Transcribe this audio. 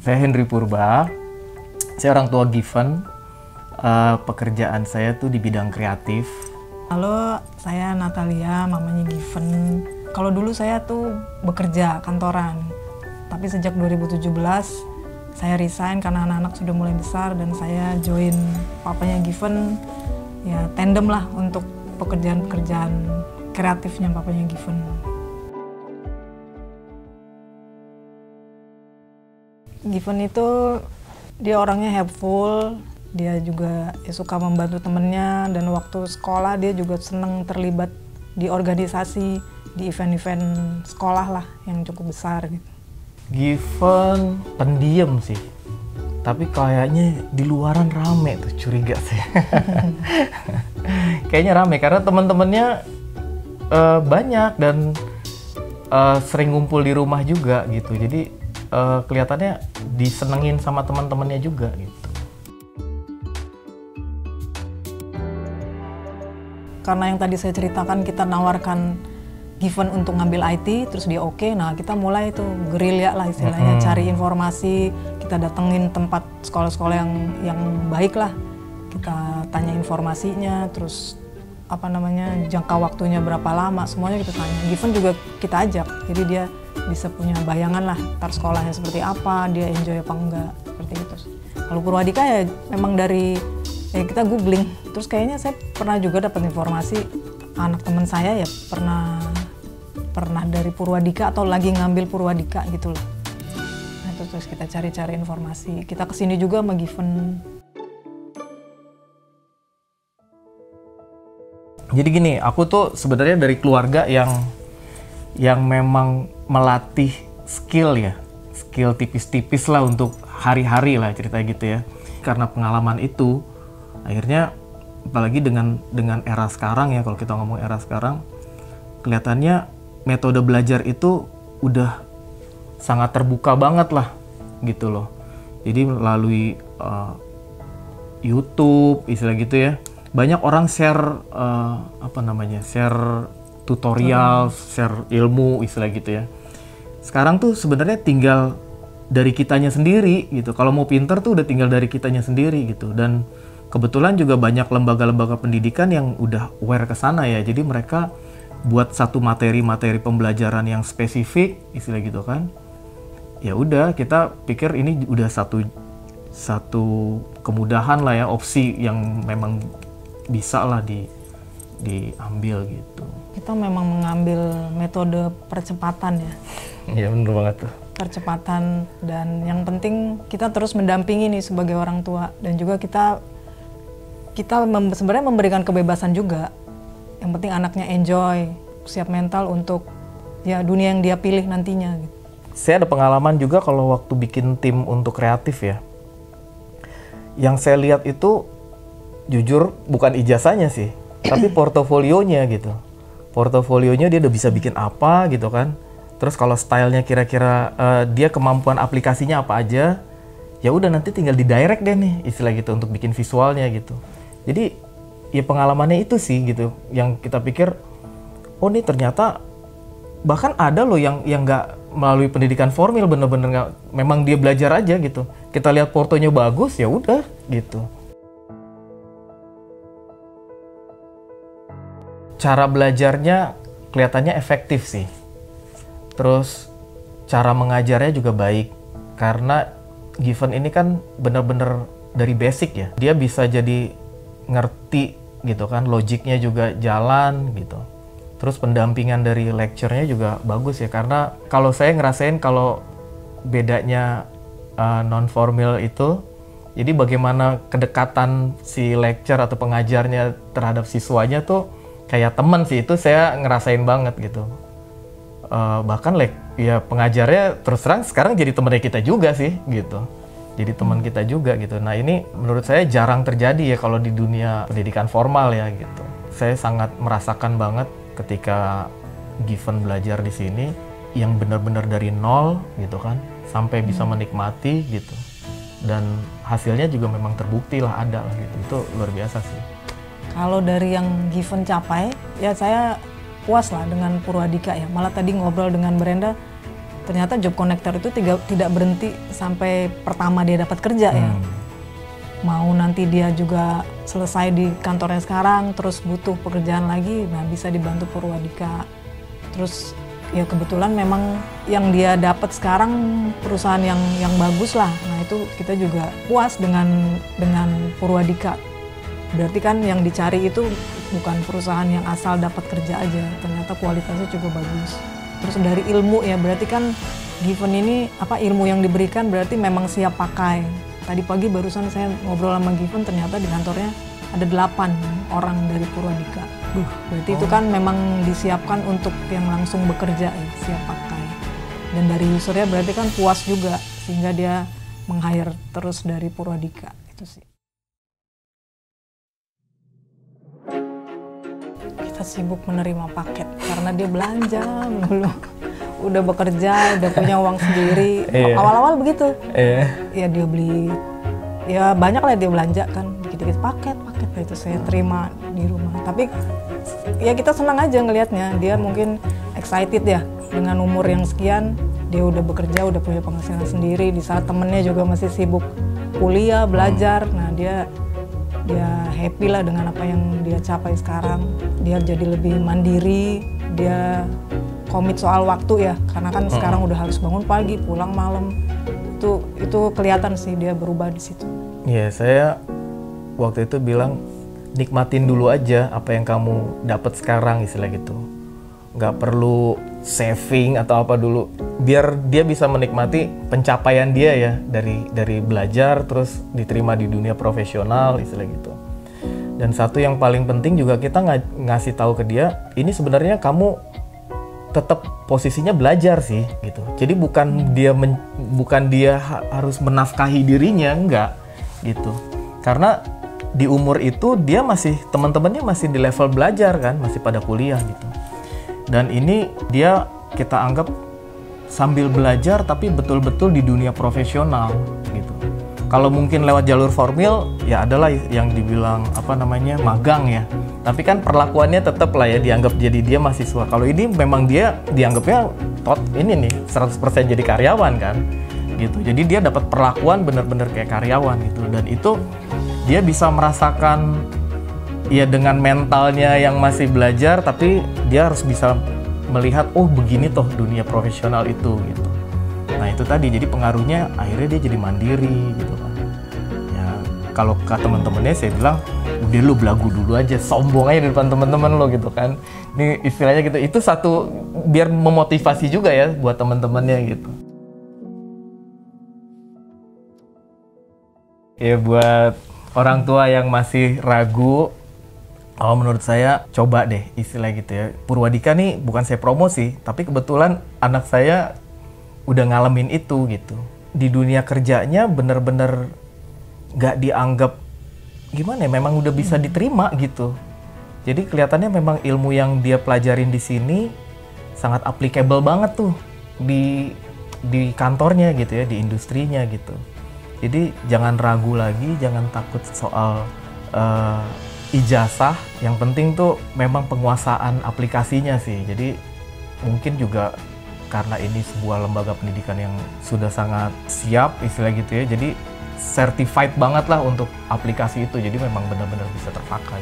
Saya Henry Purba, saya orang tua Given. Pekerjaan saya tuh di bidang kreatif. Halo, saya Natalia, mamanya Given. Kalau dulu saya tuh bekerja kantoran, tapi sejak 2017 saya resign karena anak-anak sudah mulai besar dan saya join papanya Given, ya tandem lah untuk pekerjaan-pekerjaan kreatifnya papanya Given. Given itu dia orangnya helpful, dia juga ya, suka membantu temennya, dan waktu sekolah dia juga senang terlibat di organisasi, di event-event sekolah lah yang cukup besar gitu. Given pendiam sih, tapi kayaknya di luaran rame tuh, curiga saya. Kayaknya rame karena teman-temannya banyak dan sering ngumpul di rumah juga gitu, jadi kelihatannya disenengin sama teman-temannya juga gitu. Karena yang tadi saya ceritakan, kita nawarkan Given untuk ngambil IT, terus dia oke, nah kita mulai tuh gerilya lah istilahnya, cari informasi, kita datengin tempat sekolah-sekolah yang baik lah, kita tanya informasinya, terus jangka waktunya berapa lama, semuanya kita tanya. Given juga kita ajak, jadi dia bisa punya bayangan lah ntar sekolahnya seperti apa, dia enjoy apa enggak, seperti itu. Kalau Purwadika ya memang dari kita googling, terus kayaknya saya pernah juga dapat informasi anak teman saya ya pernah dari Purwadika atau lagi ngambil Purwadika gitu loh. Nah, terus kita cari-cari informasi, kita kesini juga sama Given. Jadi gini, aku tuh sebenarnya dari keluarga yang memang melatih skill ya, skill tipis-tipis lah untuk hari-hari lah ceritanya gitu ya. Karena pengalaman itu, akhirnya apalagi dengan era sekarang ya, kalau kita ngomong era sekarang, kelihatannya metode belajar itu udah sangat terbuka banget lah gitu loh. Jadi melalui YouTube istilah gitu ya, banyak orang share share tutorial, share ilmu istilah gitu ya. Sekarang tuh sebenarnya tinggal dari kitanya sendiri gitu. Kalau mau pinter tuh udah tinggal dari kitanya sendiri gitu. Dan kebetulan juga banyak lembaga-lembaga pendidikan yang udah aware ke sana ya. Jadi mereka buat satu materi-materi pembelajaran yang spesifik istilah gitu kan. Ya udah, kita pikir ini udah satu kemudahan lah ya, opsi yang memang bisa lah diambil gitu. Kita memang mengambil metode percepatan ya. Iya bener banget tuh. Percepatan, dan yang penting kita terus mendampingi nih sebagai orang tua, dan juga kita sebenarnya memberikan kebebasan juga. Yang penting anaknya enjoy, siap mental untuk ya dunia yang dia pilih nantinya gitu. Saya ada pengalaman juga kalau waktu bikin tim untuk kreatif ya. Yang saya lihat itu jujur bukan ijazahnya sih, tapi portofolionya gitu. Portofolionya dia udah bisa bikin apa gitu kan. Terus kalau stylenya kira-kira dia kemampuan aplikasinya apa aja, ya udah nanti tinggal di direct deh nih istilah gitu untuk bikin visualnya gitu. Jadi ya pengalamannya itu sih gitu, yang kita pikir oh nih ternyata bahkan ada loh yang nggak melalui pendidikan formal, bener-bener nggak, memang dia belajar aja gitu. Kita lihat portonya bagus ya udah gitu. Cara belajarnya kelihatannya efektif sih. Terus cara mengajarnya juga baik, karena Given ini kan bener-bener dari basic ya. Dia bisa jadi ngerti gitu kan, logiknya juga jalan gitu. Terus pendampingan dari lecture-nya juga bagus ya, karena kalau saya ngerasain kalau bedanya non-formal itu, jadi bagaimana kedekatan si lecture atau pengajarnya terhadap siswanya tuh kayak temen sih, itu saya ngerasain banget gitu. Bahkan ya pengajarnya terus terang sekarang jadi temennya kita juga sih gitu. Jadi teman kita juga gitu. Nah ini menurut saya jarang terjadi ya kalau di dunia pendidikan formal ya gitu. Saya sangat merasakan banget ketika Given belajar di sini yang benar-benar dari nol gitu kan, sampai bisa menikmati gitu. Dan hasilnya juga memang terbukti lah, ada lah gitu. Itu luar biasa sih. Kalau dari yang Given capai, ya saya puas lah dengan Purwadika ya. Malah tadi ngobrol dengan Brenda, ternyata job connector itu tidak berhenti sampai pertama dia dapat kerja ya. Mau nanti dia juga selesai di kantornya sekarang, terus butuh pekerjaan lagi, nah bisa dibantu Purwadika. Terus ya kebetulan memang yang dia dapat sekarang perusahaan yang bagus lah. Nah itu kita juga puas dengan Purwadika. Berarti kan yang dicari itu bukan perusahaan yang asal dapat kerja aja, ternyata kualitasnya juga bagus. Terus dari ilmu ya, berarti kan Given ini ilmu yang diberikan berarti memang siap pakai. Tadi pagi barusan saya ngobrol sama Given, ternyata di kantornya ada 8 orang dari Purwadika. Berarti itu kan memang disiapkan untuk yang langsung bekerja ya, siap pakai. Dan dari usernya berarti kan puas juga, sehingga dia meng-hire terus dari Purwadika. Itu sih. Kita sibuk menerima paket karena dia belanja dulu. Udah bekerja, udah punya uang sendiri. Awal-awal begitu. Ya dia beli, ya banyak lah dia belanja kan. Dikit-dikit paket itu saya terima di rumah. Tapi ya kita senang aja ngelihatnya. Dia mungkin excited ya dengan umur yang sekian. Dia udah bekerja, udah punya penghasilan sendiri. Di saat temennya juga masih sibuk kuliah, belajar. Nah dia happy lah dengan apa yang dia capai sekarang. Dia jadi lebih mandiri. Dia komit soal waktu ya, karena kan sekarang udah harus bangun pagi, pulang malam. Itu kelihatan sih dia berubah di situ. Iya, saya waktu itu bilang nikmatin dulu aja apa yang kamu dapat sekarang, istilah gitu. Nggak perlu saving atau apa dulu, biar dia bisa menikmati pencapaian dia ya, dari belajar terus diterima di dunia profesional, istilah gitu. Dan satu yang paling penting juga kita ngasih tahu ke dia, ini sebenarnya kamu tetap posisinya belajar sih gitu. Jadi bukan dia harus menafkahi dirinya, enggak gitu. Karena di umur itu dia masih, teman-temannya masih di level belajar kan, masih pada kuliah gitu. Dan ini dia kita anggap sambil belajar tapi betul-betul di dunia profesional gitu. Kalau mungkin lewat jalur formil ya adalah yang dibilang magang ya. Tapi kan perlakuannya tetap lah ya dianggap jadi dia mahasiswa. Kalau ini memang dia dianggapnya 100% jadi karyawan kan gitu. Jadi dia dapat perlakuan bener-bener kayak karyawan gitu. Dan itu dia bisa merasakan ya dengan mentalnya yang masih belajar, tapi dia harus bisa melihat begini toh dunia profesional itu gitu. Nah itu tadi, jadi pengaruhnya akhirnya dia jadi mandiri gitu kan. Ya kalau ke teman-temannya saya bilang, udah lu belagu dulu aja, sombong aja di depan teman-teman lo gitu kan. Ini istilahnya gitu. Itu satu biar memotivasi juga ya buat teman-temannya gitu. Ya buat orang tua yang masih ragu, menurut saya coba deh istilah gitu ya. Purwadika nih bukan saya promosi, tapi kebetulan anak saya udah ngalamin itu gitu. Di dunia kerjanya bener-bener gak dianggap gimana ya, memang udah bisa diterima gitu. Jadi kelihatannya memang ilmu yang dia pelajarin di sini sangat applicable banget tuh di kantornya gitu ya, di industrinya gitu. Jadi jangan ragu lagi, jangan takut soal ijazah. Yang penting tuh memang penguasaan aplikasinya sih. Jadi mungkin juga karena ini sebuah lembaga pendidikan yang sudah sangat siap istilah gitu ya, jadi certified banget lah untuk aplikasi itu, jadi memang benar-benar bisa terpakai.